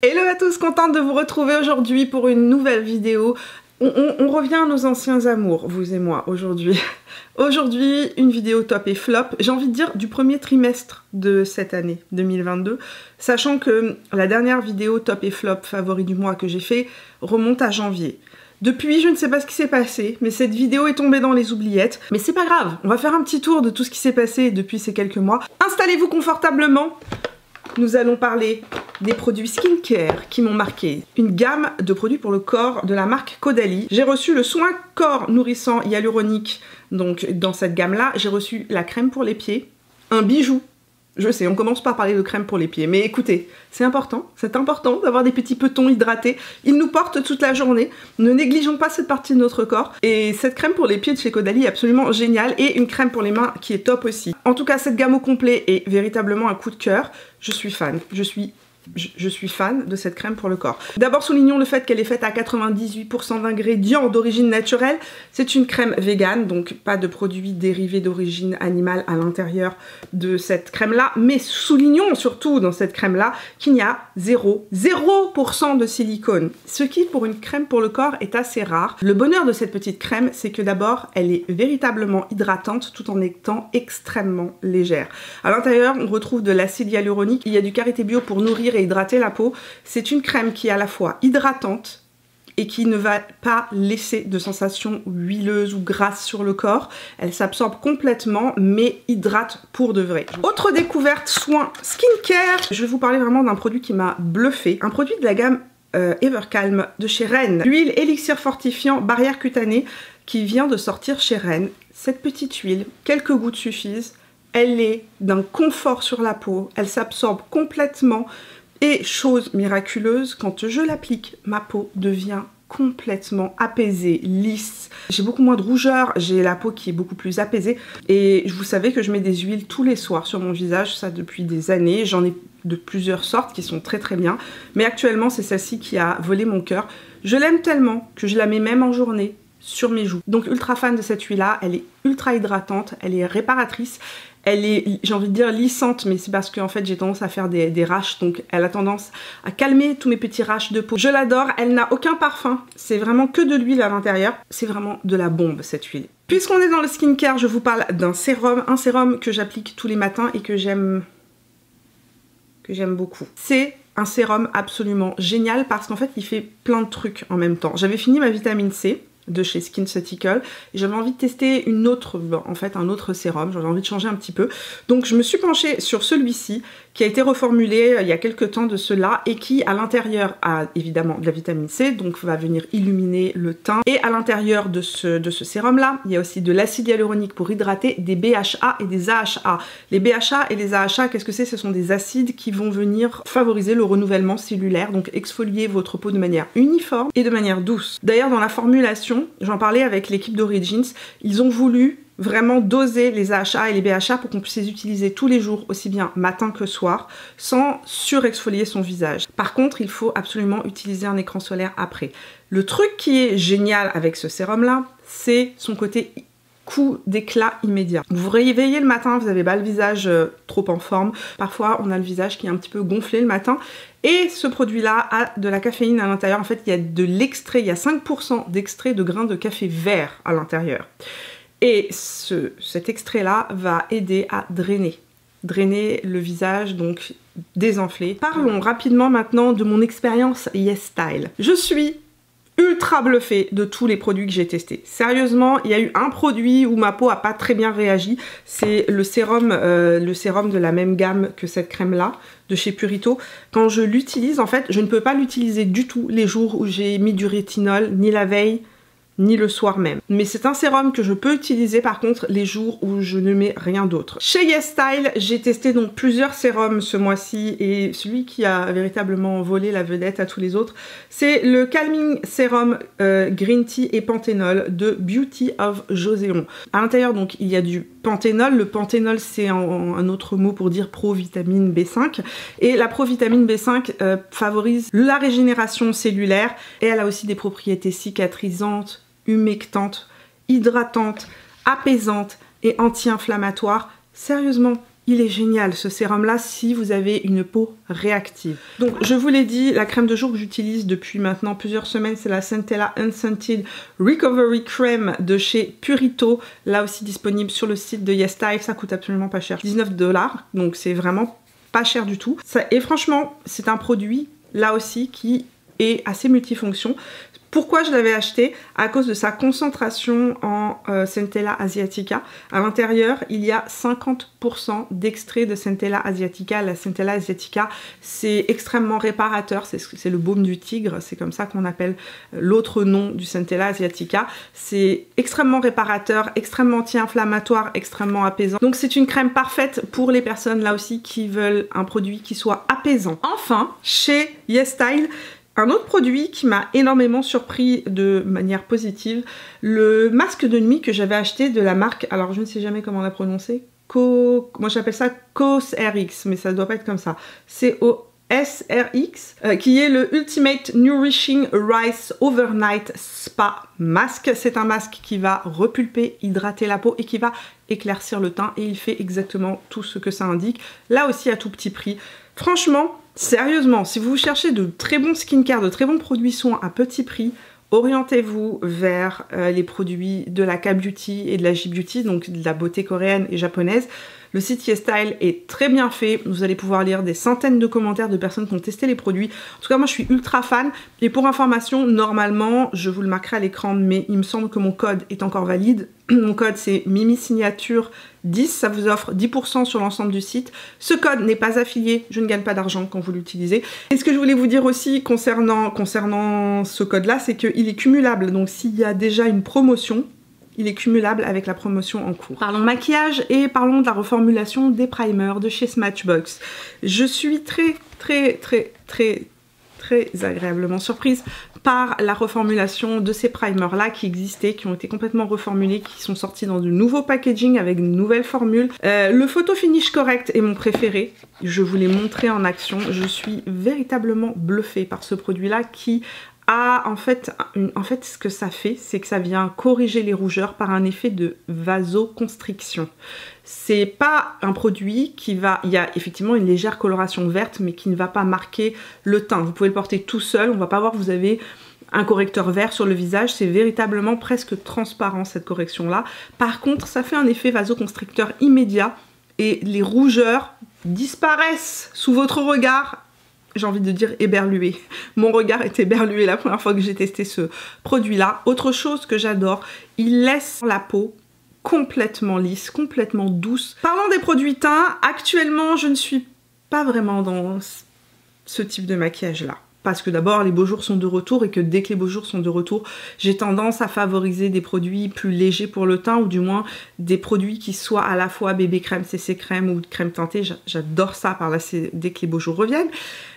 Hello à tous, contente de vous retrouver aujourd'hui pour une nouvelle vidéo. On revient à nos anciens amours, vous et moi, aujourd'hui. Aujourd'hui, une vidéo top et flop, j'ai envie de dire du premier trimestre de cette année 2022, sachant que la dernière vidéo top et flop favori du mois que j'ai fait remonte à janvier. Depuis, je ne sais pas ce qui s'est passé, mais cette vidéo est tombée dans les oubliettes. Mais c'est pas grave, on va faire un petit tour de tout ce qui s'est passé depuis ces quelques mois. Installez-vous confortablement. Nous allons parler des produits skincare qui m'ont marqué. Une gamme de produits pour le corps de la marque Caudalie. J'ai reçu le soin corps nourrissant hyaluronique, donc dans cette gamme-là. J'ai reçu la crème pour les pieds, un bijou. Je sais, on commence par parler de crème pour les pieds, mais écoutez, c'est important d'avoir des petits petons hydratés. Ils nous portent toute la journée, ne négligeons pas cette partie de notre corps. Et cette crème pour les pieds de chez Caudalie est absolument géniale, et une crème pour les mains qui est top aussi. En tout cas, cette gamme au complet est véritablement un coup de cœur. Je suis fan, je suis fan de cette crème pour le corps. D'abord, soulignons le fait qu'elle est faite à 98% d'ingrédients d'origine naturelle. C'est une crème végane, donc pas de produits dérivés d'origine animale à l'intérieur de cette crème-là. Mais soulignons surtout dans cette crème-là qu'il y a 0% de silicone. Ce qui, pour une crème pour le corps, est assez rare. Le bonheur de cette petite crème, c'est que d'abord, elle est véritablement hydratante tout en étant extrêmement légère. À l'intérieur, on retrouve de l'acide hyaluronique. Il y a du karité bio pour nourrir et hydrater la peau. C'est une crème qui est à la fois hydratante et qui ne va pas laisser de sensation huileuse ou grasse sur le corps. Elle s'absorbe complètement mais hydrate pour de vrai. Autre découverte, soin skincare. Je vais vous parler vraiment d'un produit qui m'a bluffé. Un produit de la gamme Evercalm de chez Ren. L'huile élixir fortifiant barrière cutanée qui vient de sortir chez Ren. Cette petite huile, quelques gouttes suffisent. Elle est d'un confort sur la peau. Elle s'absorbe complètement. Et chose miraculeuse, quand je l'applique, ma peau devient complètement apaisée, lisse. J'ai beaucoup moins de rougeur, j'ai la peau qui est beaucoup plus apaisée. Et vous savez que je mets des huiles tous les soirs sur mon visage, ça depuis des années. J'en ai de plusieurs sortes qui sont très bien. Mais actuellement, c'est celle-ci qui a volé mon cœur. Je l'aime tellement que je la mets même en journée sur mes joues. Donc ultra fan de cette huile-là, elle est ultra hydratante, elle est réparatrice. Elle est, j'ai envie de dire, lissante, mais c'est parce qu'en fait j'ai tendance à faire des rash, donc elle a tendance à calmer tous mes petits rashs de peau. Je l'adore, elle n'a aucun parfum, c'est vraiment que de l'huile à l'intérieur. C'est vraiment de la bombe cette huile. Puisqu'on est dans le skincare, je vous parle d'un sérum, un sérum que j'applique tous les matins et que j'aime beaucoup. C'est un sérum absolument génial parce qu'en fait il fait plein de trucs en même temps. J'avais fini ma vitamine C de chez SkinCeutical et j'avais envie de tester un autre sérum, j'avais envie de changer un petit peu. Donc je me suis penchée sur celui-ci qui a été reformulé il y a quelques temps de cela et qui à l'intérieur a évidemment de la vitamine C, donc va venir illuminer le teint. Et à l'intérieur de ce sérum là, il y a aussi de l'acide hyaluronique pour hydrater, des BHA et des AHA. Les BHA et les AHA, qu'est-ce que c'est? Ce sont des acides qui vont venir favoriser le renouvellement cellulaire, donc exfolier votre peau de manière uniforme et de manière douce. D'ailleurs dans la formulation, j'en parlais avec l'équipe d'Origins, ils ont voulu vraiment doser les AHA et les BHA pour qu'on puisse les utiliser tous les jours, aussi bien matin que soir, sans surexfolier son visage. Par contre, il faut absolument utiliser un écran solaire après. Le truc qui est génial avec ce sérum-là, c'est son côté coup d'éclat immédiat. Vous vous réveillez le matin, vous n'avez pas le visage trop en forme. Parfois, on a le visage qui est un petit peu gonflé le matin. Et ce produit-là a de la caféine à l'intérieur. En fait, il y a de l'extrait, il y a 5% d'extrait de grains de café vert à l'intérieur. Et cet extrait-là va aider à drainer le visage, donc désenfler. Parlons rapidement maintenant de mon expérience YesStyle. Je suis ultra bluffée de tous les produits que j'ai testés. Sérieusement, il y a eu un produit où ma peau a pas très bien réagi. C'est le sérum de la même gamme que cette crème-là, de chez Purito. Quand je l'utilise, en fait, je ne peux pas l'utiliser du tout les jours où j'ai mis du rétinol, ni la veille, ni le soir même. Mais c'est un sérum que je peux utiliser par contre les jours où je ne mets rien d'autre. Chez YesStyle, j'ai testé donc plusieurs sérums ce mois-ci et celui qui a véritablement volé la vedette à tous les autres, c'est le Calming Serum Green Tea et Panthénol de Beauty of Joséon. À l'intérieur donc il y a du panthénol. Le panthénol c'est un autre mot pour dire provitamine B5 et la provitamine B5 favorise la régénération cellulaire et elle a aussi des propriétés cicatrisantes, humectantes, hydratantes, apaisantes et anti-inflammatoires. Sérieusement, il est génial ce sérum là si vous avez une peau réactive. Donc je vous l'ai dit, la crème de jour que j'utilise depuis maintenant plusieurs semaines, c'est la Centella Unscented Recovery Cream de chez Purito, là aussi disponible sur le site de YesStyle. Ça coûte absolument pas cher, 19 $, donc c'est vraiment pas cher du tout. Et franchement, c'est un produit là aussi qui est assez multifonction. Pourquoi je l'avais acheté? À cause de sa concentration en Centella Asiatica. À l'intérieur, il y a 50% d'extrait de Centella Asiatica. La Centella Asiatica, c'est extrêmement réparateur. C'est le baume du tigre. C'est comme ça qu'on appelle l'autre nom du Centella Asiatica. C'est extrêmement réparateur, extrêmement anti-inflammatoire, extrêmement apaisant. Donc c'est une crème parfaite pour les personnes là aussi qui veulent un produit qui soit apaisant. Enfin, chez YesStyle, un autre produit qui m'a énormément surpris de manière positive, le masque de nuit que j'avais acheté de la marque, alors je ne sais jamais comment la prononcer, moi j'appelle ça COSRX, mais ça ne doit pas être comme ça, COSRX, qui est le Ultimate Nourishing Rice Overnight Spa Mask. C'est un masque qui va repulper, hydrater la peau et qui va éclaircir le teint, et il fait exactement tout ce que ça indique, là aussi à tout petit prix. Franchement, sérieusement, si vous cherchez de très bons skincare, de très bons produits soins à petit prix, orientez-vous vers les produits de la K-Beauty et de la J-Beauty, donc de la beauté coréenne et japonaise. Le site YesStyle est très bien fait, vous allez pouvoir lire des centaines de commentaires de personnes qui ont testé les produits. En tout cas, moi je suis ultra fan, et pour information, normalement, je vous le marquerai à l'écran, mais il me semble que mon code est encore valide. Mon code c'est MimiSignature10, ça vous offre 10% sur l'ensemble du site. Ce code n'est pas affilié, je ne gagne pas d'argent quand vous l'utilisez. Et ce que je voulais vous dire aussi concernant ce code-là, c'est qu'il est cumulable, donc s'il y a déjà une promotion, il est cumulable avec la promotion en cours. Parlons maquillage et parlons de la reformulation des primers de chez Smashbox. Je suis très agréablement surprise par la reformulation de ces primers là qui existaient, qui ont été complètement reformulés, qui sont sortis dans de nouveaux packaging avec une nouvelle formule. Le photo finish correct est mon préféré, je vous l'ai montré en action. Je suis véritablement bluffée par ce produit là qui en fait ce que ça fait, c'est que ça vient corriger les rougeurs par un effet de vasoconstriction. C'est pas un produit qui va... Il y a effectivement une légère coloration verte, mais qui ne va pas marquer le teint. Vous pouvez le porter tout seul, on va pas voir que vous avez un correcteur vert sur le visage. C'est véritablement presque transparent cette correction-là. Par contre, ça fait un effet vasoconstricteur immédiat et les rougeurs disparaissent sous votre regard. J'ai envie de dire éberlué. Mon regard est éberlué la première fois que j'ai testé ce produit-là. Autre chose que j'adore, il laisse la peau complètement lisse, complètement douce. Parlons des produits teint, actuellement je ne suis pas vraiment dans ce type de maquillage-là. Parce que d'abord les beaux jours sont de retour et que dès que les beaux jours sont de retour, j'ai tendance à favoriser des produits plus légers pour le teint, ou du moins des produits qui soient à la fois bébé crème, CC crème ou crème teintée. J'adore ça par là, dès que les beaux jours reviennent.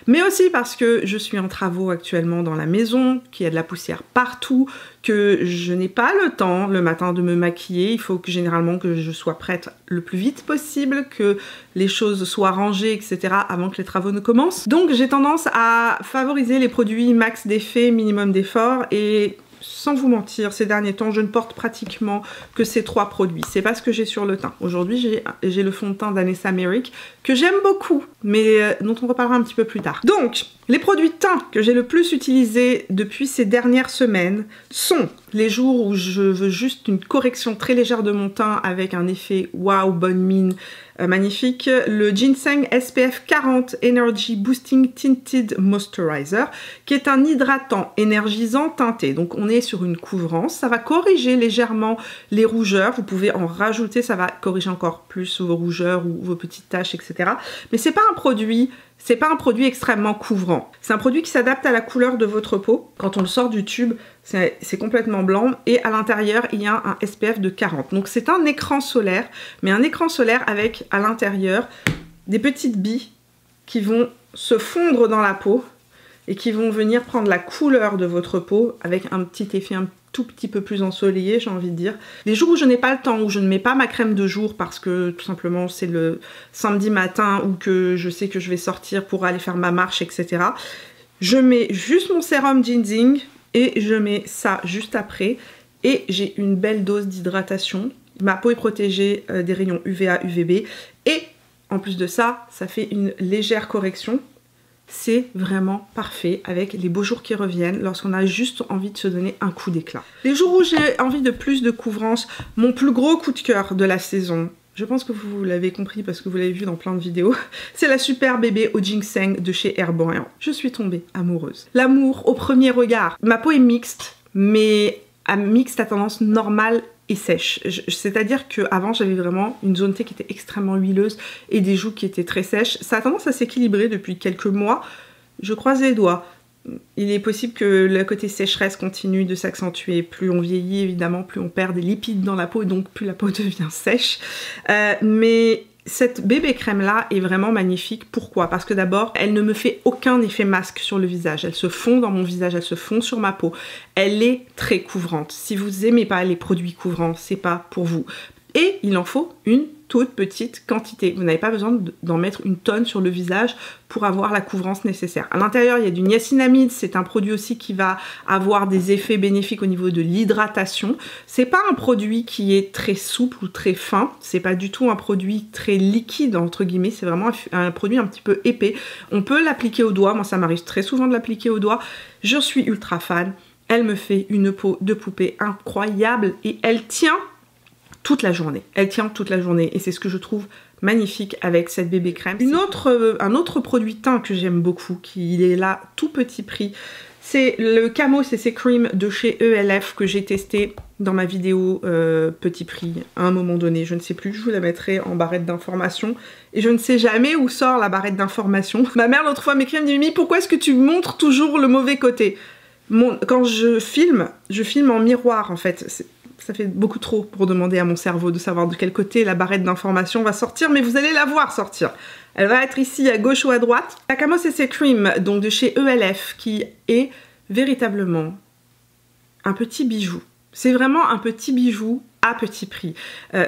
Mais aussi parce que je suis en travaux actuellement dans la maison, qu'il y a de la poussière partout, que je n'ai pas le temps le matin de me maquiller. Il faut que généralement que je sois prête le plus vite possible, que les choses soient rangées, etc. avant que les travaux ne commencent. Donc j'ai tendance à favoriser les produits max d'effet, minimum d'effort, et sans vous mentir, ces derniers temps, je ne porte pratiquement que ces trois produits. C'est pas ce que j'ai sur le teint. Aujourd'hui, j'ai le fond de teint d'Anessa Merrick, que j'aime beaucoup, mais dont on reparlera un petit peu plus tard. Donc, les produits teint que j'ai le plus utilisés depuis ces dernières semaines sont les jours où je veux juste une correction très légère de mon teint avec un effet waouh, bonne mine, magnifique. Le Ginseng SPF 40 Energy Boosting Tinted Moisturizer, qui est un hydratant énergisant teinté. Donc on est sur une couvrance, ça va corriger légèrement les rougeurs. Vous pouvez en rajouter, ça va corriger encore plus vos rougeurs ou vos petites taches, etc. Mais c'est pas un produit extrêmement couvrant. C'est un produit qui s'adapte à la couleur de votre peau. Quand on le sort du tube, c'est complètement blanc, et à l'intérieur, il y a un SPF de 40. Donc c'est un écran solaire, mais un écran solaire avec à l'intérieur des petites billes qui vont se fondre dans la peau et qui vont venir prendre la couleur de votre peau avec un petit effet un tout petit peu plus ensoleillé, j'ai envie de dire. Les jours où je n'ai pas le temps, où je ne mets pas ma crème de jour parce que tout simplement c'est le samedi matin, ou que je sais que je vais sortir pour aller faire ma marche, etc. Je mets juste mon sérum Ginseng et je mets ça juste après, et j'ai une belle dose d'hydratation. Ma peau est protégée des rayons UVA, UVB, et En plus de ça, ça fait une légère correction. C'est vraiment parfait avec les beaux jours qui reviennent lorsqu'on a juste envie de se donner un coup d'éclat. Les jours où j'ai envie de plus de couvrance, mon plus gros coup de cœur de la saison, je pense que vous l'avez compris parce que vous l'avez vu dans plein de vidéos, c'est la Super Bébé au ginseng de chez Herborian. Je suis tombée amoureuse. L'amour au premier regard. Ma peau est mixte, mais mixte à tendance normale et sèche. C'est-à-dire qu'avant j'avais vraiment une zone T qui était extrêmement huileuse et des joues qui étaient très sèches. Ça a tendance à s'équilibrer depuis quelques mois. Je croise les doigts. Il est possible que le côté sécheresse continue de s'accentuer. Plus on vieillit, évidemment, plus on perd des lipides dans la peau, et donc plus la peau devient sèche. Mais cette bébé crème là est vraiment magnifique. Pourquoi? Parce que d'abord, elle ne me fait aucun effet masque sur le visage. Elle se fond dans mon visage, elle se fond sur ma peau. Elle est très couvrante. Si vous aimez pas les produits couvrants, c'est pas pour vous. Et il en faut une toute petite quantité. Vous n'avez pas besoin d'en mettre une tonne sur le visage pour avoir la couvrance nécessaire. À l'intérieur, il y a du niacinamide. C'est un produit aussi qui va avoir des effets bénéfiques au niveau de l'hydratation. C'est pas un produit qui est très souple ou très fin. C'est pas du tout un produit très liquide, entre guillemets. C'est vraiment un produit un petit peu épais. On peut l'appliquer au doigt. Moi, ça m'arrive très souvent de l'appliquer au doigt. Je suis ultra fan. Elle me fait une peau de poupée incroyable et elle tient toute la journée. Elle tient toute la journée et c'est ce que je trouve magnifique avec cette bébé crème. Un autre produit teint que j'aime beaucoup, qui est là tout petit prix, c'est le Camo CC Cream de chez ELF que j'ai testé dans ma vidéo petit prix à un moment donné. Je ne sais plus, je vous la mettrai en barrette d'information. Et je ne sais jamais où sort la barrette d'information. Ma mère l'autre fois m'écrit, elle me dit « Mimi, pourquoi est-ce que tu montres toujours le mauvais côté ?» Quand je filme en miroir en fait. Ça fait beaucoup trop pour demander à mon cerveau de savoir de quel côté la barrette d'information va sortir, mais vous allez la voir sortir. Elle va être ici à gauche ou à droite. La Camo CC Cream, donc de chez ELF, qui est véritablement un petit bijou. C'est vraiment un petit bijou à petit prix.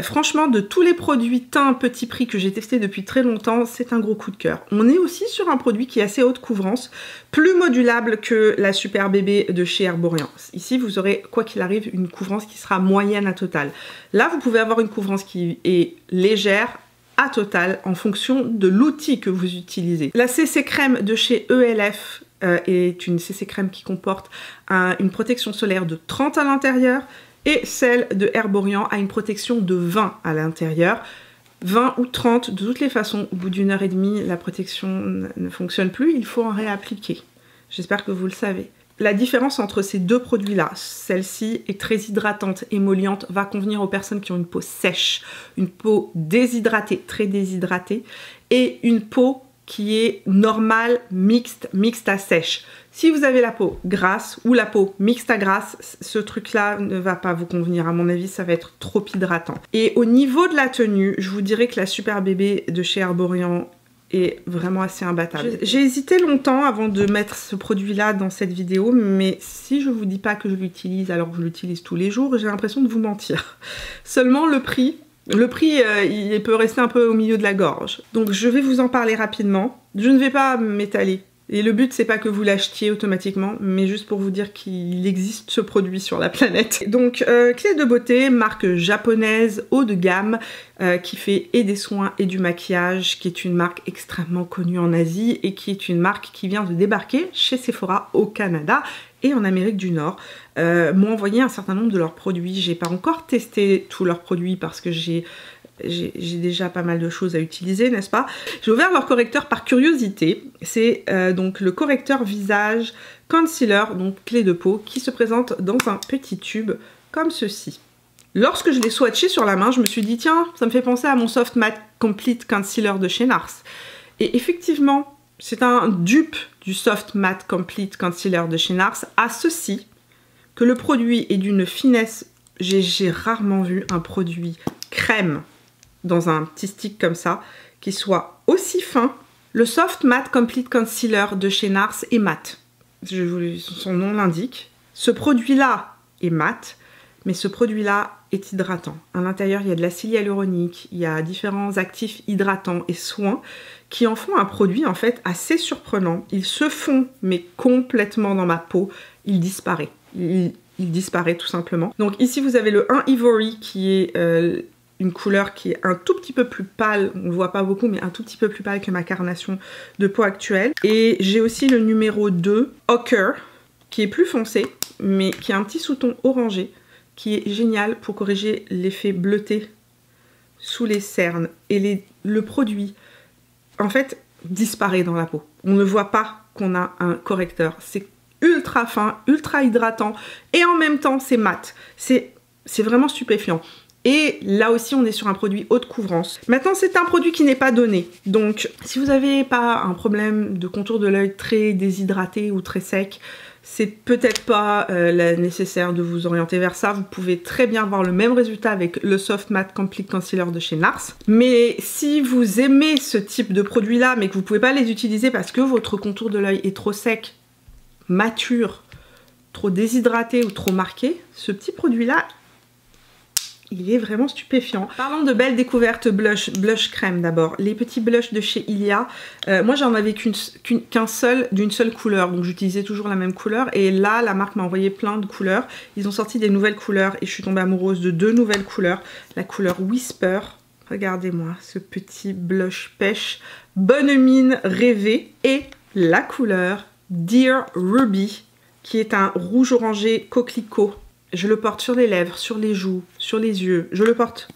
Franchement, de tous les produits teints petit prix que j'ai testés depuis très longtemps, c'est un gros coup de cœur. On est aussi sur un produit qui est assez haute couvrance, plus modulable que la Super Bébé de chez Herborian. Ici, vous aurez, quoi qu'il arrive, une couvrance qui sera moyenne à totale. Là, vous pouvez avoir une couvrance qui est légère à totale en fonction de l'outil que vous utilisez. La CC Crème de chez ELF est une CC Crème qui comporte une protection solaire de 30 à l'intérieur, et celle de Herborian a une protection de 20 à l'intérieur. 20 ou 30, de toutes les façons, au bout d'une heure et demie, la protection ne fonctionne plus, il faut en réappliquer. J'espère que vous le savez. La différence entre ces deux produits-là, celle-ci est très hydratante, émolliente, va convenir aux personnes qui ont une peau sèche, une peau déshydratée, très déshydratée, et une peau qui est normale, mixte à sèche. Si vous avez la peau grasse ou la peau mixte à grasse, ce truc-là ne va pas vous convenir. À mon avis, ça va être trop hydratant. Et au niveau de la tenue, je vous dirais que la Super Bébé de chez Herborian est vraiment assez imbattable. J'ai hésité longtemps avant de mettre ce produit-là dans cette vidéo, mais si je vous dis pas que je l'utilise alors que je l'utilise tous les jours, j'ai l'impression de vous mentir. Seulement le prix, il peut rester un peu au milieu de la gorge. Donc je vais vous en parler rapidement. Je ne vais pas m'étaler. Et le but, c'est pas que vous l'achetiez automatiquement, mais juste pour vous dire qu'il existe ce produit sur la planète. Donc, Clé de beauté, marque japonaise, haut de gamme, qui fait et des soins et du maquillage, qui est une marque extrêmement connue en Asie et qui est une marque qui vient de débarquer chez Sephora au Canada et en Amérique du Nord. M'ont envoyé un certain nombre de leurs produits. J'ai pas encore testé tous leurs produits parce que j'ai déjà pas mal de choses à utiliser, n'est-ce pas? J'ai ouvert leur correcteur par curiosité. C'est donc le correcteur visage concealer, donc clé de peau, qui se présente dans un petit tube comme ceci. Lorsque je l'ai swatché sur la main, je me suis dit tiens, ça me fait penser à mon Soft Matte Complete Concealer de chez NARS. Et effectivement, c'est un dupe du Soft Matte Complete Concealer de chez NARS, à ceci que le produit est d'une finesse. J'ai rarement vu un produit crème dans un petit stick comme ça, qui soit aussi fin. Le Soft Matte Complete Concealer de chez NARS est mat. Son nom l'indique. Ce produit-là est mat, mais ce produit-là est hydratant. À l'intérieur, il y a de l'acide hyaluronique, il y a différents actifs hydratants et soins qui en font un produit en fait assez surprenant. Il se fond, mais complètement dans ma peau, il disparaît. Il disparaît tout simplement. Donc ici, vous avez le 1 Ivory qui est une couleur qui est un tout petit peu plus pâle, on ne le voit pas beaucoup, mais un tout petit peu plus pâle que ma carnation de peau actuelle. Et j'ai aussi le numéro 2, Ochre, qui est plus foncé, mais qui a un petit sous-ton orangé, qui est génial pour corriger l'effet bleuté sous les cernes. Et le produit, en fait, disparaît dans la peau. On ne voit pas qu'on a un correcteur. C'est ultra fin, ultra hydratant, et en même temps, c'est mat. C'est vraiment stupéfiant. Et là aussi, on est sur un produit haute couvrance. Maintenant, c'est un produit qui n'est pas donné. Donc, si vous n'avez pas un problème de contour de l'œil très déshydraté ou très sec, c'est peut-être pas nécessaire de vous orienter vers ça. Vous pouvez très bien avoir le même résultat avec le Soft Matte Complete Concealer de chez NARS. Mais si vous aimez ce type de produit-là, mais que vous ne pouvez pas les utiliser parce que votre contour de l'œil est trop sec, mature, trop déshydraté ou trop marqué, ce petit produit-là, il est vraiment stupéfiant. Parlons de belles découvertes blush crème d'abord. Les petits blushs de chez Ilia. Moi j'en avais qu'un seul, d'une seule couleur, donc j'utilisais toujours la même couleur. Et là, la marque m'a envoyé plein de couleurs. Ils ont sorti des nouvelles couleurs et je suis tombée amoureuse de 2 nouvelles couleurs. La couleur Whisper, regardez-moi ce petit blush pêche, bonne mine rêvée. Et la couleur Dear Ruby, qui est un rouge orangé coquelicot. Je le porte sur les lèvres, sur les joues, sur les yeux. Je le porte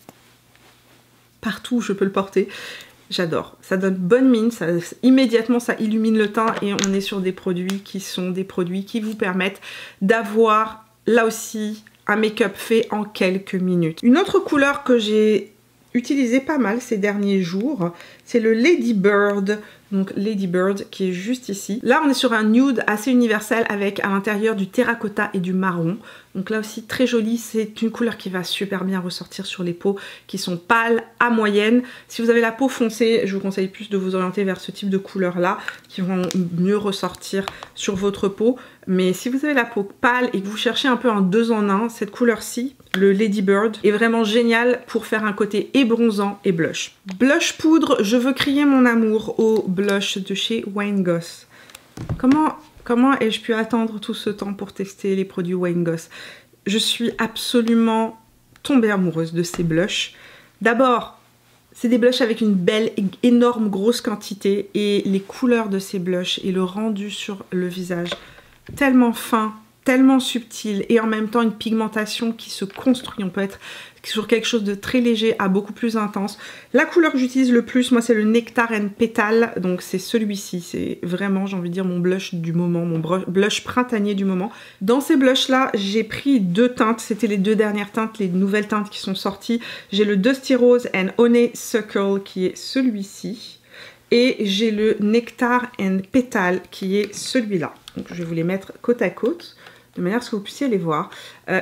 partout où je peux le porter. J'adore. Ça donne bonne mine, immédiatement ça illumine le teint et on est sur des produits qui sont des produits qui vous permettent d'avoir là aussi un make-up fait en quelques minutes. Une autre couleur que j'ai utilisée pas mal ces derniers jours, c'est le Lady Bird. Donc Lady Bird qui est juste ici. Là on est sur un nude assez universel avec à l'intérieur du terracotta et du marron. Donc là aussi très joli, c'est une couleur qui va super bien ressortir sur les peaux qui sont pâles à moyenne. Si vous avez la peau foncée, je vous conseille plus de vous orienter vers ce type de couleurs là qui vont mieux ressortir sur votre peau. Mais si vous avez la peau pâle et que vous cherchez un peu un 2 en 1, cette couleur-ci, le Lady Bird, est vraiment génial pour faire un côté et bronzant et blush. Blush poudre, je veux crier mon amour au blush de chez Wayne Goss. Comment ai-je pu attendre tout ce temps pour tester les produits Wayne Goss? Je suis absolument tombée amoureuse de ces blushs. D'abord, c'est des blushs avec une belle, énorme, grosse quantité et les couleurs de ces blushs et le rendu sur le visage tellement fin, tellement subtil et en même temps une pigmentation qui se construit. On peut être sur quelque chose de très léger à beaucoup plus intense. La couleur que j'utilise le plus, moi c'est le Nectar and Petal, donc c'est celui-ci. C'est vraiment, j'ai envie de dire, mon blush du moment, mon blush printanier du moment. Dans ces blushs là, j'ai pris 2 teintes, c'était les 2 dernières teintes, les nouvelles teintes qui sont sorties. J'ai le Dusty Rose and Honeysuckle qui est celui-ci. Et j'ai le Nectar and Petal qui est celui-là. Donc je vais vous les mettre côte à côte de manière à ce que vous puissiez les voir.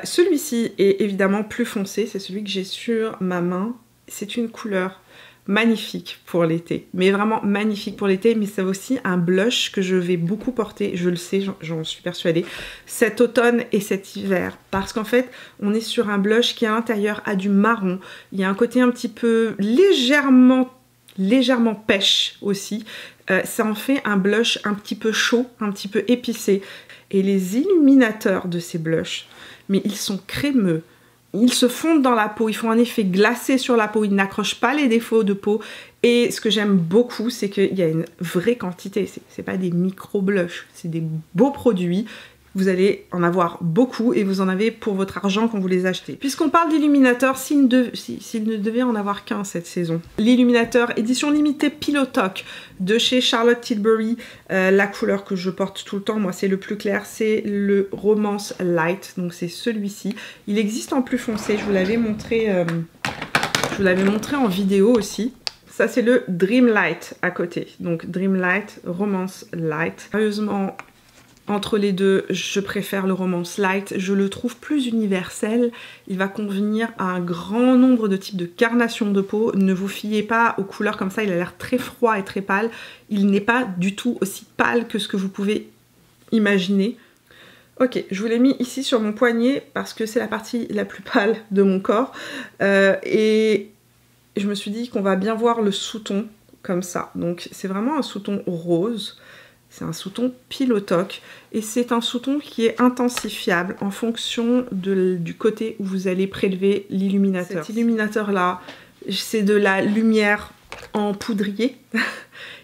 Celui-ci est évidemment plus foncé, c'est celui que j'ai sur ma main. C'est une couleur magnifique pour l'été, mais vraiment magnifique pour l'été, mais c'est aussi un blush que je vais beaucoup porter, je le sais, j'en suis persuadée, cet automne et cet hiver, parce qu'en fait, on est sur un blush qui à l'intérieur a du marron, il y a un côté un petit peu légèrement pêche aussi, ça en fait un blush un petit peu chaud, un petit peu épicé. Et les illuminateurs de ces blushs, mais ils sont crémeux, ils se fondent dans la peau, ils font un effet glacé sur la peau, ils n'accrochent pas les défauts de peau. Et ce que j'aime beaucoup, c'est qu'il y a une vraie quantité, c'est pas des micro blushs, c'est des beaux produits. Vous allez en avoir beaucoup et vous en avez pour votre argent quand vous les achetez. Puisqu'on parle d'illuminateur, s'il ne devait en avoir qu'un cette saison. L'illuminateur édition limitée Pillow Talk de chez Charlotte Tilbury. La couleur que je porte tout le temps, moi c'est le plus clair, c'est le Romance Light. Donc c'est celui-ci. Il existe en plus foncé, je vous l'avais montré en vidéo aussi. Ça c'est le Dream Light à côté. Donc Dream Light, Romance Light. Sérieusement, entre les deux, je préfère le Romance Light, je le trouve plus universel, il va convenir à un grand nombre de types de carnations de peau, ne vous fiez pas aux couleurs comme ça, il a l'air très froid et très pâle, il n'est pas du tout aussi pâle que ce que vous pouvez imaginer. Ok, je vous l'ai mis ici sur mon poignet parce que c'est la partie la plus pâle de mon corps et je me suis dit qu'on va bien voir le sous-ton comme ça, donc c'est vraiment un sous-ton rose. C'est un sous-ton Pillow Talk et c'est un sous-ton qui est intensifiable en fonction du côté où vous allez prélever l'illuminateur. Cet illuminateur-là, c'est de la lumière en poudrier.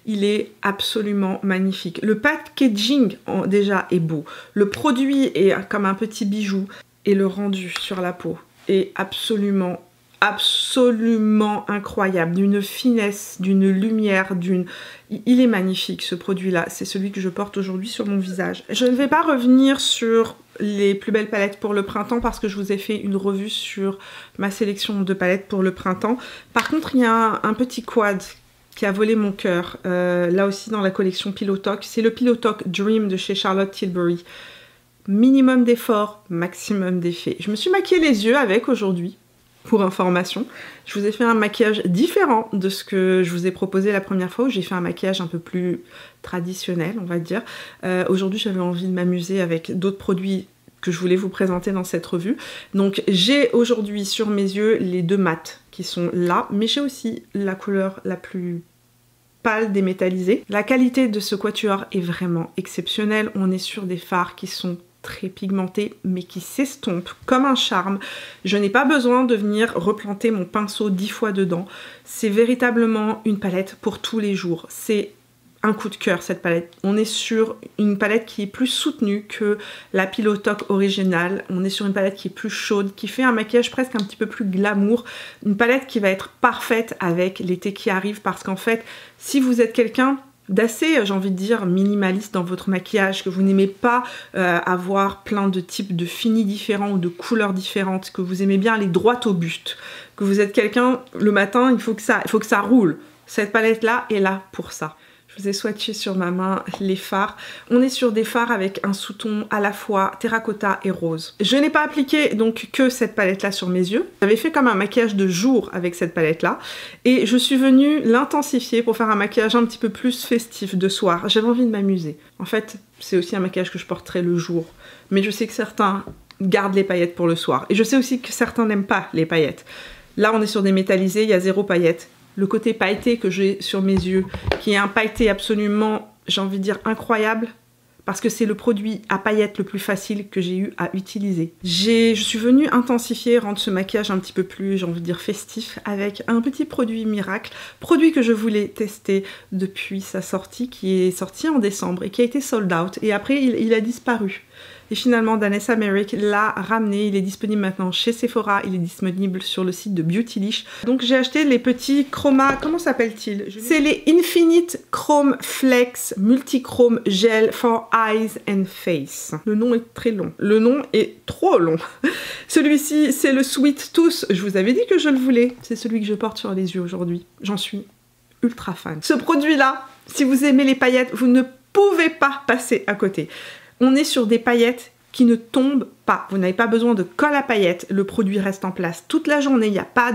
Il est absolument magnifique. Le packaging déjà est beau. Le produit est comme un petit bijou et le rendu sur la peau est absolument incroyable, d'une finesse, d'une lumière, il est magnifique ce produit-là, c'est celui que je porte aujourd'hui sur mon visage. Je ne vais pas revenir sur les plus belles palettes pour le printemps parce que je vous ai fait une revue sur ma sélection de palettes pour le printemps. Par contre, il y a un petit quad qui a volé mon cœur, là aussi dans la collection Pillow Talk, c'est le Pillow Talk Dream de chez Charlotte Tilbury. Minimum d'effort, maximum d'effet. Je me suis maquillée les yeux avec aujourd'hui. Pour information, je vous ai fait un maquillage différent de ce que je vous ai proposé la première fois où j'ai fait un maquillage un peu plus traditionnel, on va dire. Aujourd'hui, j'avais envie de m'amuser avec d'autres produits que je voulais vous présenter dans cette revue. Donc, j'ai aujourd'hui sur mes yeux les deux mats qui sont là, mais j'ai aussi la couleur la plus pâle démétallisée. La qualité de ce quatuor est vraiment exceptionnelle. On est sur des fards qui sont très pigmenté mais qui s'estompe comme un charme. Je n'ai pas besoin de venir replanter mon pinceau 10 fois dedans. C'est véritablement une palette pour tous les jours. C'est un coup de cœur cette palette. On est sur une palette qui est plus soutenue que la Pillow Talk originale. On est sur une palette qui est plus chaude, qui fait un maquillage presque un petit peu plus glamour. Une palette qui va être parfaite avec l'été qui arrive parce qu'en fait, si vous êtes quelqu'un d'assez, j'ai envie de dire, minimaliste dans votre maquillage, que vous n'aimez pas avoir plein de types de finis différents ou de couleurs différentes, que vous aimez bien aller droit au but, que vous êtes quelqu'un, le matin, il faut que ça roule. Cette palette-là est là pour ça. Je vous ai swatché sur ma main les fards. On est sur des fards avec un sous-ton à la fois terracotta et rose. Je n'ai pas appliqué donc que cette palette-là sur mes yeux. J'avais fait comme un maquillage de jour avec cette palette-là. Et je suis venue l'intensifier pour faire un maquillage un petit peu plus festif de soir. J'avais envie de m'amuser. En fait, c'est aussi un maquillage que je porterai le jour. Mais je sais que certains gardent les paillettes pour le soir. Et je sais aussi que certains n'aiment pas les paillettes. Là, on est sur des métallisés, il y a 0 paillettes. Le côté pailleté que j'ai sur mes yeux, qui est un pailleté absolument, j'ai envie de dire, incroyable, parce que c'est le produit à paillettes le plus facile que j'ai eu à utiliser. Je suis venue intensifier, rendre ce maquillage un petit peu plus, j'ai envie de dire, festif, avec un petit produit miracle, produit que je voulais tester depuis sa sortie, qui est sorti en décembre et qui a été sold out, et après il a disparu. Et finalement, Danessa Merrick l'a ramené. Il est disponible maintenant chez Sephora. Il est disponible sur le site de Beautylish. Donc j'ai acheté les petits Chroma. Comment s'appelle-t-il? C'est les Infinite Chrome Flex Multichrome Gel for Eyes and Face. Le nom est très long. Le nom est trop long. Celui-ci, c'est le Sweet Tooth. Je vous avais dit que je le voulais. C'est celui que je porte sur les yeux aujourd'hui. J'en suis ultra fan. Ce produit-là, si vous aimez les paillettes, vous ne pouvez pas passer à côté. On est sur des paillettes qui ne tombent pas. Vous n'avez pas besoin de colle à paillettes. Le produit reste en place toute la journée. Il n'y a pas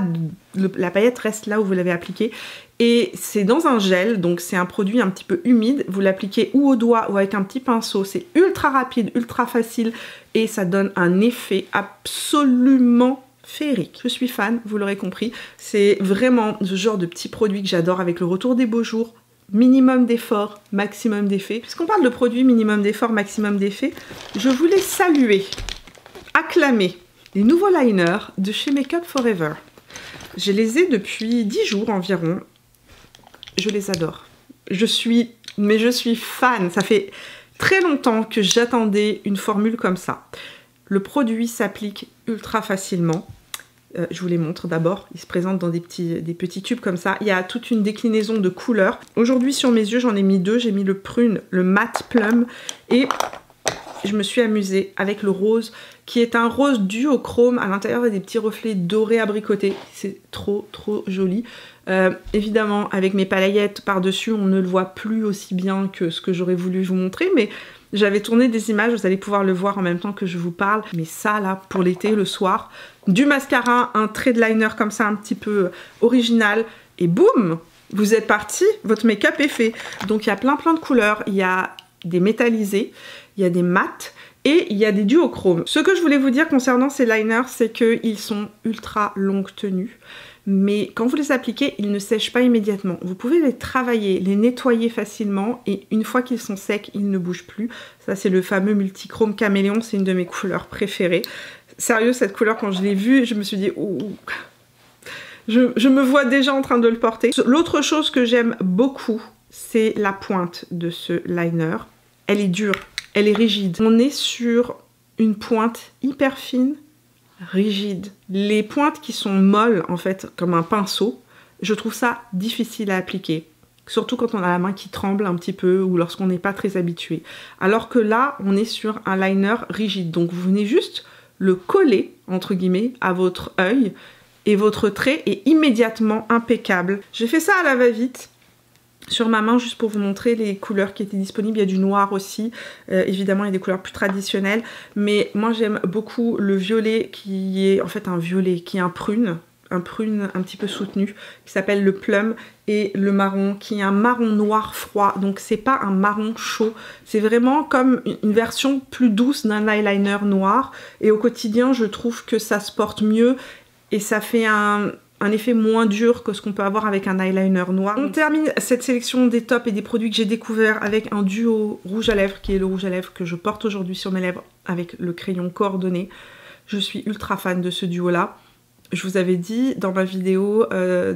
la paillette reste là où vous l'avez appliquée. Et c'est dans un gel, donc c'est un produit un petit peu humide. Vous l'appliquez ou au doigt ou avec un petit pinceau. C'est ultra rapide, ultra facile et ça donne un effet absolument féerique. Je suis fan, vous l'aurez compris. C'est vraiment ce genre de petit produit que j'adore avec le retour des beaux jours. Minimum d'effort, maximum d'effet. Puisqu'on parle de produits minimum d'effort, maximum d'effet, je voulais saluer, acclamer les nouveaux liners de chez Make Up For Ever. Je les ai depuis 10 jours environ. Je les adore. Je suis fan. Ça fait très longtemps que j'attendais une formule comme ça. Le produit s'applique ultra facilement. Je vous les montre d'abord, ils se présentent dans des petits tubes comme ça. Il y a toute une déclinaison de couleurs. Aujourd'hui sur mes yeux j'en ai mis 2, j'ai mis le prune, le matte plum et je me suis amusée avec le rose qui est un rose duochrome. À l'intérieur il y a des petits reflets dorés abricotés, c'est trop joli. Évidemment avec mes paillettes par dessus on ne le voit plus aussi bien que ce que j'aurais voulu vous montrer, mais j'avais tourné des images, vous allez pouvoir le voir en même temps que je vous parle. Mais ça là, pour l'été, le soir, du mascara, un trait de liner comme ça un petit peu original et boum, vous êtes parti, votre make-up est fait. Donc il y a plein de couleurs, il y a des métallisés, il y a des mats et il y a des duochromes. Ce que je voulais vous dire concernant ces liners, c'est qu'ils sont ultra longue tenue. mais quand vous les appliquez, ils ne sèchent pas immédiatement. Vous pouvez les travailler, les nettoyer facilement, et une fois qu'ils sont secs, ils ne bougent plus. Ça, c'est le fameux multichrome caméléon, c'est une de mes couleurs préférées. Sérieux, cette couleur, quand je l'ai vue, je me suis dit, oh, je me vois déjà en train de le porter. L'autre chose que j'aime beaucoup, c'est la pointe de ce liner. Elle est dure, elle est rigide. On est sur une pointe hyper fine, rigide. Les pointes qui sont molles, en fait, comme un pinceau, je trouve ça difficile à appliquer. Surtout quand on a la main qui tremble un petit peu ou lorsqu'on n'est pas très habitué. Alors que là, on est sur un liner rigide. Donc vous venez juste le coller, entre guillemets, à votre œil et votre trait est immédiatement impeccable. J'ai fait ça à la va-vite sur ma main juste pour vous montrer les couleurs qui étaient disponibles. Il y a du noir aussi, évidemment il y a des couleurs plus traditionnelles, mais moi j'aime beaucoup le violet qui est en fait un violet, qui est un prune un petit peu soutenu, qui s'appelle le plum, et le marron qui est un marron noir froid, donc c'est pas un marron chaud, c'est vraiment comme une version plus douce d'un eyeliner noir, et au quotidien je trouve que ça se porte mieux et ça fait un effet moins dur que ce qu'on peut avoir avec un eyeliner noir. On termine cette sélection des tops et des produits que j'ai découverts avec un duo rouge à lèvres, qui est le rouge à lèvres que je porte aujourd'hui sur mes lèvres avec le crayon coordonné. Je suis ultra fan de ce duo là. Je vous avais dit dans ma vidéo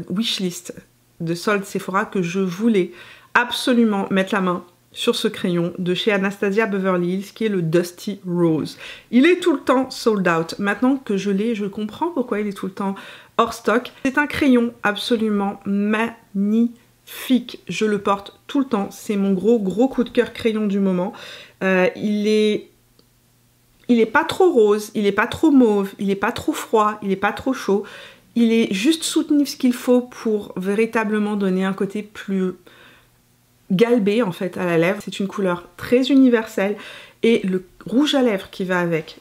wishlist de solde Sephora que je voulais absolument mettre la main sur ce crayon de chez Anastasia Beverly Hills qui est le Dusty Rose. Il est tout le temps sold out. Maintenant que je l'ai, je comprends pourquoi il est tout le temps hors stock. C'est un crayon absolument magnifique. Je le porte tout le temps. C'est mon gros coup de cœur crayon du moment. Il est pas trop rose, il est pas trop mauve, il est pas trop froid, il est pas trop chaud. Il est juste soutenu ce qu'il faut pour véritablement donner un côté plus galbé en fait à la lèvre. C'est une couleur très universelle et le rouge à lèvres qui va avec,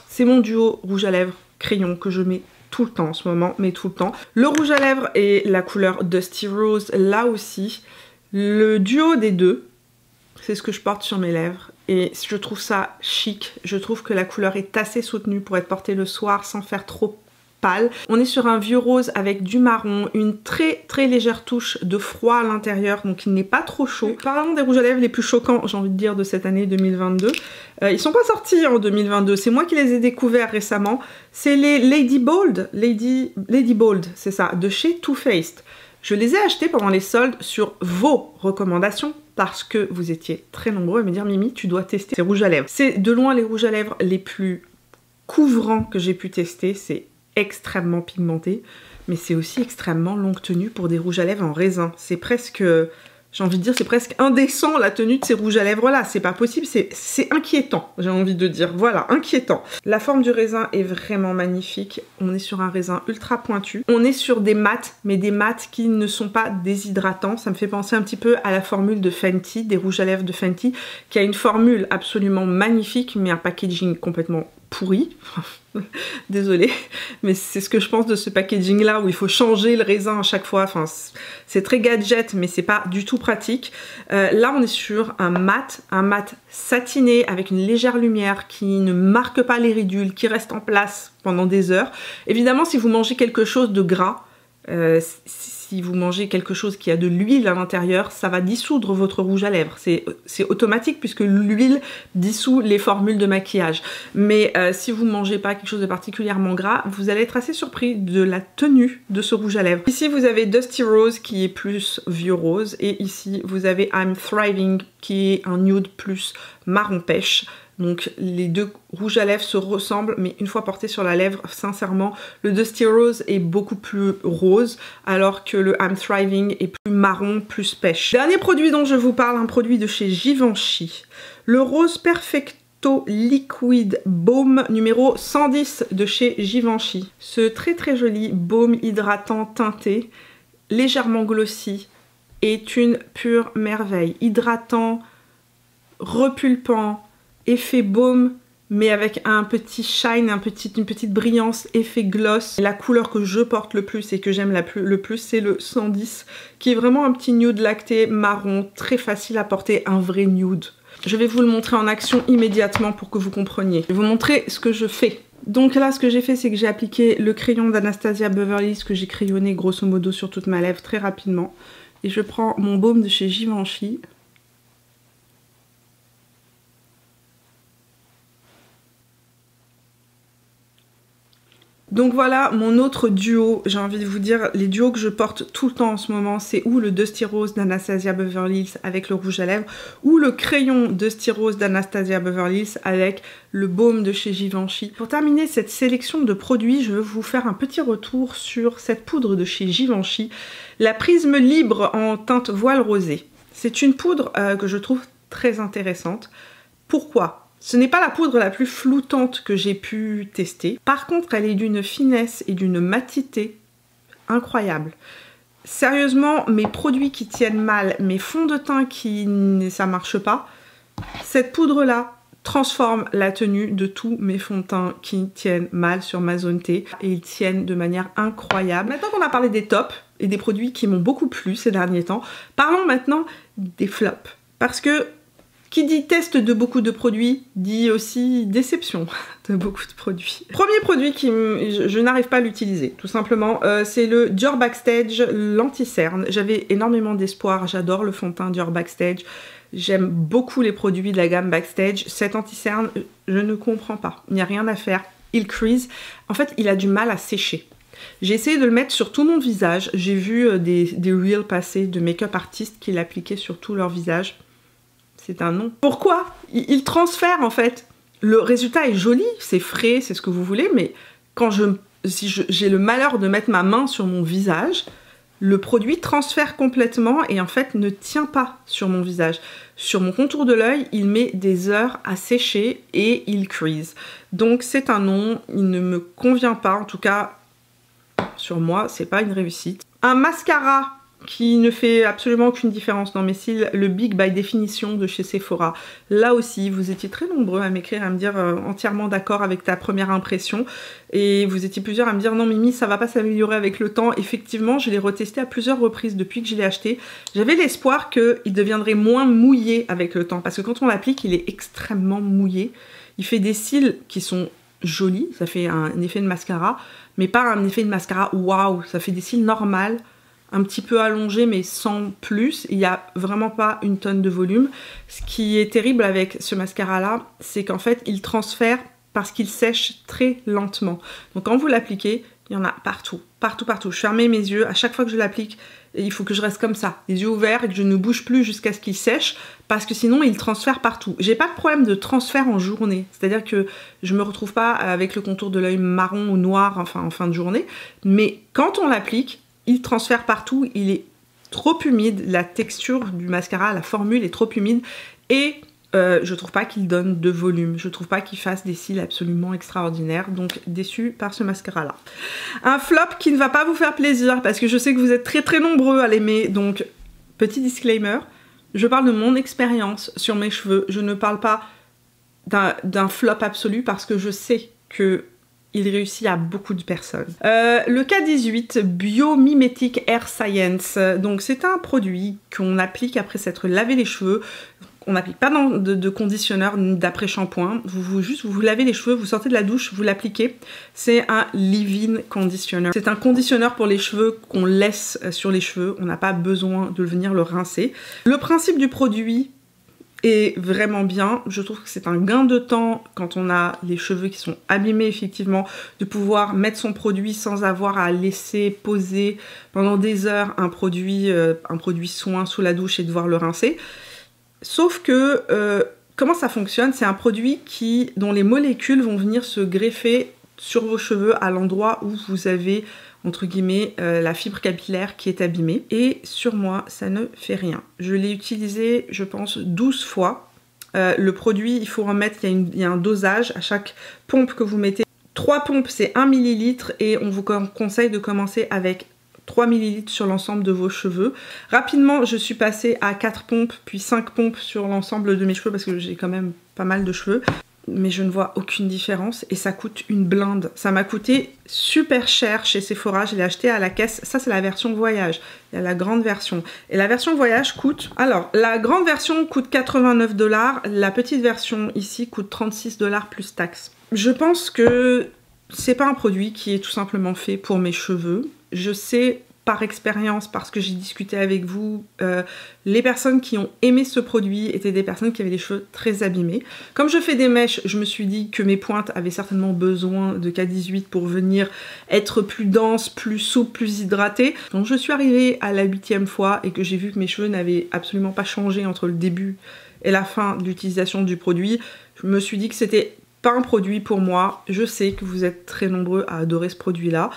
c'est mon duo rouge à lèvres crayon que je mets tout le temps en ce moment, mais tout le temps. Le rouge à lèvres et la couleur Dusty Rose là aussi. Le duo des deux, c'est ce que je porte sur mes lèvres et je trouve ça chic. Je trouve que la couleur est assez soutenue pour être portée le soir sans faire trop pâle. On est sur un vieux rose avec du marron, une très légère touche de froid à l'intérieur, donc il n'est pas trop chaud. Parlons des rouges à lèvres les plus choquants, j'ai envie de dire, de cette année 2022. Ils sont pas sortis en 2022, c'est moi qui les ai découverts récemment. C'est les Lady Bold, c'est ça, de chez Too Faced. Je les ai achetés pendant les soldes sur vos recommandations parce que vous étiez très nombreux à me dire Mimi, tu dois tester ces rouges à lèvres. C'est de loin les rouges à lèvres les plus couvrants que j'ai pu tester, c'est extrêmement pigmenté, mais c'est aussi extrêmement longue tenue pour des rouges à lèvres en raisin. C'est presque, j'ai envie de dire, c'est presque indécent la tenue de ces rouges à lèvres là, c'est pas possible, c'est inquiétant, j'ai envie de dire, voilà, inquiétant. La forme du raisin est vraiment magnifique, on est sur un raisin ultra pointu, on est sur des mats, mais des mats qui ne sont pas déshydratants, ça me fait penser un petit peu à la formule de Fenty, des rouges à lèvres de Fenty, qui a une formule absolument magnifique, mais un packaging complètement pourri. Désolée, mais c'est ce que je pense de ce packaging là où il faut changer le raisin à chaque fois. Enfin, c'est très gadget, mais c'est pas du tout pratique. Là, on est sur un mat satiné avec une légère lumière qui ne marque pas les ridules, qui reste en place pendant des heures. Évidemment, si vous mangez quelque chose de gras, si vous mangez quelque chose qui a de l'huile à l'intérieur, ça va dissoudre votre rouge à lèvres. C'est automatique puisque l'huile dissout les formules de maquillage. Mais si vous ne mangez pas quelque chose de particulièrement gras, vous allez être assez surpris de la tenue de ce rouge à lèvres. Ici, vous avez Dusty Rose qui est plus vieux rose. Et ici, vous avez I'm Thriving qui est un nude plus marron pêche. Donc les deux rouges à lèvres se ressemblent, mais une fois portés sur la lèvre, sincèrement, le Dusty Rose est beaucoup plus rose, alors que le I'm Thriving est plus marron, plus pêche. Dernier produit dont je vous parle, un produit de chez Givenchy. Le Rose Perfecto Liquid Baume numéro 110 de chez Givenchy. Ce très joli baume hydratant teinté, légèrement glossy, est une pure merveille. Hydratant, repulpant, effet baume mais avec un petit shine, une petite brillance, effet gloss. La couleur que je porte le plus et que j'aime le plus, c'est le 110 qui est vraiment un petit nude lacté marron, très facile à porter, un vrai nude. Je vais vous le montrer en action immédiatement pour que vous compreniez. Je vais vous montrer ce que je fais Donc là, ce que j'ai fait, c'est que j'ai appliqué le crayon d'Anastasia Beverly Hills que j'ai crayonné grosso modo sur toute ma lèvre très rapidement. Et je prends mon baume de chez Givenchy. Donc voilà mon autre duo, j'ai envie de vous dire, les duos que je porte tout le temps en ce moment, c'est ou le Dusty Rose d'Anastasia Beverly Hills avec le rouge à lèvres, ou le crayon Dusty Rose d'Anastasia Beverly Hills avec le baume de chez Givenchy. Pour terminer cette sélection de produits, je veux vous faire un petit retour sur cette poudre de chez Givenchy, la Prisme Libre en teinte voile rosé. C'est une poudre que je trouve très intéressante. Pourquoi ? Ce n'est pas la poudre la plus floutante que j'ai pu tester. Par contre, elle est d'une finesse et d'une matité incroyable. Sérieusement, mes produits qui tiennent mal, mes fonds de teint qui ça marche pas, cette poudre-là transforme la tenue de tous mes fonds de teint qui tiennent mal sur ma zone T. Et ils tiennent de manière incroyable. Maintenant qu'on a parlé des tops et des produits qui m'ont beaucoup plu ces derniers temps, parlons maintenant des flops. Parce que qui dit test de beaucoup de produits, dit aussi déception de beaucoup de produits. Premier produit qui je n'arrive pas à l'utiliser, tout simplement, c'est le Dior Backstage l'anti-cerne. J'avais énormément d'espoir, j'adore le fond de teint Dior Backstage. J'aime beaucoup les produits de la gamme Backstage. Cet anti-cerne, je ne comprends pas. Il n'y a rien à faire. Il crease. En fait, il a du mal à sécher. J'ai essayé de le mettre sur tout mon visage. J'ai vu des reels passer de make-up artistes qui l'appliquaient sur tout leur visage. C'est un non. Pourquoi? Il transfère en fait. Le résultat est joli, c'est frais, c'est ce que vous voulez, mais quand si j'ai le malheur de mettre ma main sur mon visage, le produit transfère complètement et en fait ne tient pas sur mon visage. Sur mon contour de l'œil, il met des heures à sécher et il crease. Donc c'est un non, il ne me convient pas, en tout cas sur moi, c'est pas une réussite. Un mascara qui ne fait absolument aucune différence dans mes cils, le Big by Definition de chez Sephora. Là aussi, vous étiez très nombreux à m'écrire, à me dire entièrement d'accord avec ta première impression. Et vous étiez plusieurs à me dire non Mimi, ça va pas s'améliorer avec le temps. Effectivement, je l'ai retesté à plusieurs reprises depuis que je l'ai acheté. J'avais l'espoir qu'il deviendrait moins mouillé avec le temps. Parce que quand on l'applique, il est extrêmement mouillé. Il fait des cils qui sont jolis, ça fait un effet de mascara. Mais pas un effet de mascara waouh, ça fait des cils normaux. Un petit peu allongé mais sans plus, il n'y a vraiment pas une tonne de volume. Ce qui est terrible avec ce mascara là, c'est qu'en fait il transfère parce qu'il sèche très lentement. Donc quand vous l'appliquez, il y en a partout, partout, partout. Je fermais mes yeux, à chaque fois que je l'applique, il faut que je reste comme ça, les yeux ouverts et que je ne bouge plus jusqu'à ce qu'il sèche parce que sinon il transfère partout. J'ai pas de problème de transfert en journée, c'est-à-dire que je me retrouve pas avec le contour de l'œil marron ou noir enfin en fin de journée, mais quand on l'applique, il transfère partout, il est trop humide, la texture du mascara, la formule est trop humide et je trouve pas qu'il donne de volume, je trouve pas qu'il fasse des cils absolument extraordinaires, donc déçue par ce mascara là. Un flop qui ne va pas vous faire plaisir parce que je sais que vous êtes très très nombreux à l'aimer, donc petit disclaimer, je parle de mon expérience sur mes cheveux, je ne parle pas d'un flop absolu parce que je sais que il réussit à beaucoup de personnes. Le K18 Biomimetic Hair Science. Donc c'est un produit qu'on applique après s'être lavé les cheveux. On n'applique pas de conditionneur ni d'après-shampoing. Vous lavez les cheveux, vous sortez de la douche, vous l'appliquez. C'est un leave-in conditioner. C'est un conditionneur pour les cheveux qu'on laisse sur les cheveux. On n'a pas besoin de venir le rincer. Le principe du produit est vraiment bien. Je trouve que c'est un gain de temps quand on a les cheveux qui sont abîmés effectivement, de pouvoir mettre son produit sans avoir à laisser poser pendant des heures un produit soin sous la douche et devoir le rincer. Sauf que comment ça fonctionne? C'est un produit dont les molécules vont venir se greffer sur vos cheveux à l'endroit où vous avez entre guillemets la fibre capillaire qui est abîmée, et sur moi ça ne fait rien. Je l'ai utilisé je pense 12 fois. Le produit, il faut en mettre, il y a un dosage à chaque pompe que vous mettez. 3 pompes c'est 1 ml et on vous conseille de commencer avec 3 ml sur l'ensemble de vos cheveux. Rapidement je suis passée à 4 pompes puis 5 pompes sur l'ensemble de mes cheveux parce que j'ai quand même pas mal de cheveux. mais je ne vois aucune différence et ça coûte une blinde. Ça m'a coûté super cher chez Sephora, je l'ai acheté à la caisse. Ça, c'est la version voyage. Il y a la grande version. Et la version voyage coûte... Alors, la grande version coûte 89 $. La petite version ici coûte 36 $ plus taxes. Je pense que c'est pas un produit qui est tout simplement fait pour mes cheveux. Je sais par expérience, parce que j'ai discuté avec vous, les personnes qui ont aimé ce produit étaient des personnes qui avaient les cheveux très abîmés. Comme je fais des mèches, je me suis dit que mes pointes avaient certainement besoin de K18 pour venir être plus denses, plus souples, plus hydratées. Donc je suis arrivée à la 8e fois et que j'ai vu que mes cheveux n'avaient absolument pas changé entre le début et la fin de l'utilisation du produit. Je me suis dit que c'était pas un produit pour moi. Je sais que vous êtes très nombreux à adorer ce produit-là,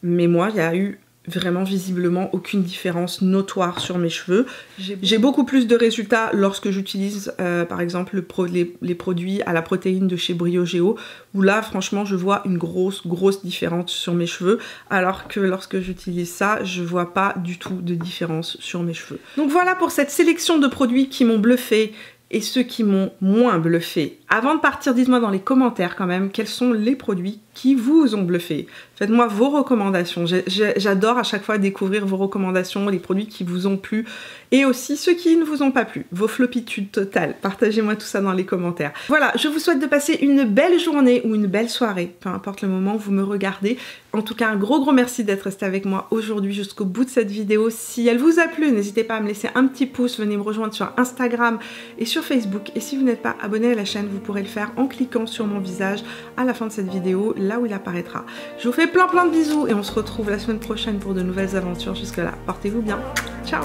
mais moi, il y a eu vraiment visiblement aucune différence notoire sur mes cheveux. J'ai beaucoup plus de résultats lorsque j'utilise par exemple les produits à la protéine de chez Briogeo, où là franchement je vois une grosse différence sur mes cheveux, alors que lorsque j'utilise ça, je vois pas du tout de différence sur mes cheveux. Donc voilà pour cette sélection de produits qui m'ont bluffé et ceux qui m'ont moins bluffé. Avant de partir, dites-moi dans les commentaires quand même quels sont les produits qui vous ont bluffé. Faites-moi vos recommandations. J'adore à chaque fois découvrir vos recommandations, les produits qui vous ont plu et aussi ceux qui ne vous ont pas plu. Vos floppitudes totales. Partagez-moi tout ça dans les commentaires. Voilà, je vous souhaite de passer une belle journée ou une belle soirée, peu importe le moment où vous me regardez. En tout cas, un gros merci d'être resté avec moi aujourd'hui jusqu'au bout de cette vidéo. Si elle vous a plu, n'hésitez pas à me laisser un petit pouce. Venez me rejoindre sur Instagram et sur Facebook. Et si vous n'êtes pas abonné à la chaîne, vous pourrez le faire en cliquant sur mon visage à la fin de cette vidéo, là où il apparaîtra. Je vous fais plein de bisous et on se retrouve la semaine prochaine pour de nouvelles aventures. Jusque là, portez-vous bien. Ciao!